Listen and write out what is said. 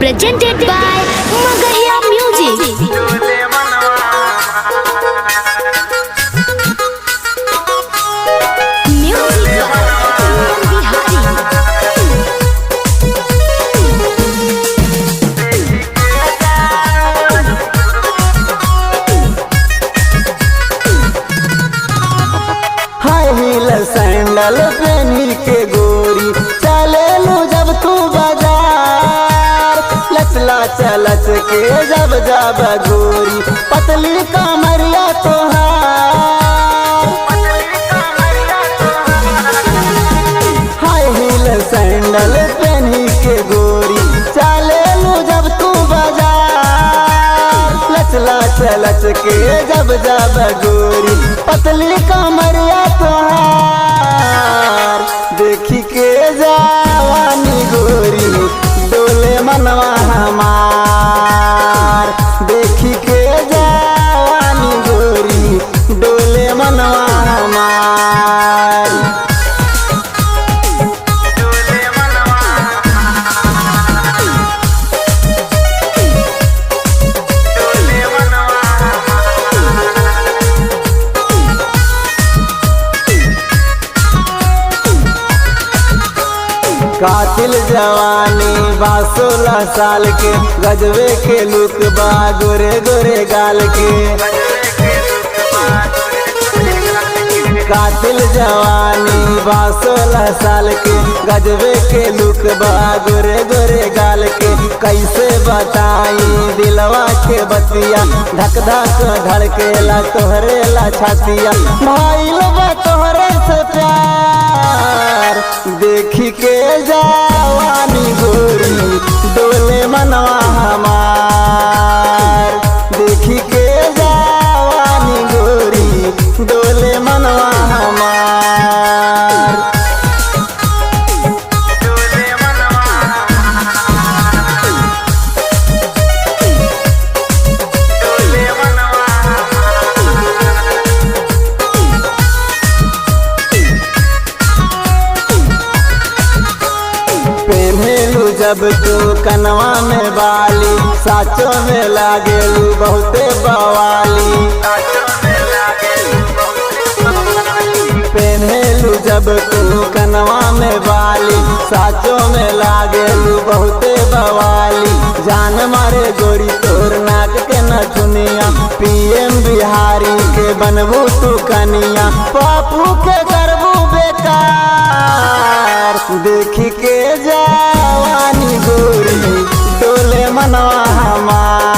presented by Magahia Music. Sandal पहनी के गोरी चले लू जब तू बाजार, लचला चलच के जब जब गोरी पतली कमरिया तोहार। हाई हील सैंडल पहनी के गोरी चले लू जब तू बाजार, लचला चलच के जब जब गोरी पतली कमरिया तोहार। देखी के जवानी गोरी डोले मनवा हमार, देखी के जवानी गोरी डोले मनवा हमार। कातिल जवानी बा 16 साल के, गजबे के लुक बा गोरे गोरे गाल के। कातिल जवानी बा 16 साल के, गजबे के लुक बा गोरे गोरे गाल के। कैसे बताई दिलवा के बतिया, धक धक धड़केला तोहरे ला छातिया। भाई बा तोहरे से प्यार, देखी के जवानी गोरी डोले मनवा हमार, देखी के जवानी गोरी डोले मनवा हमार। पहनेलू जब तू कनवा में बाली, साचो में लागेलू बहुते बवाली। पहनेलू जब तू कनवा में बाली, साचो में लागेलू बहुते बवाली। जान मारे गोरी तोर नाक के नथुनिया, PM बिहारी के बनबू तू कनिया, पापू के करबू बेकार। देखी के जवानी गोरी डोले मनवा हमार।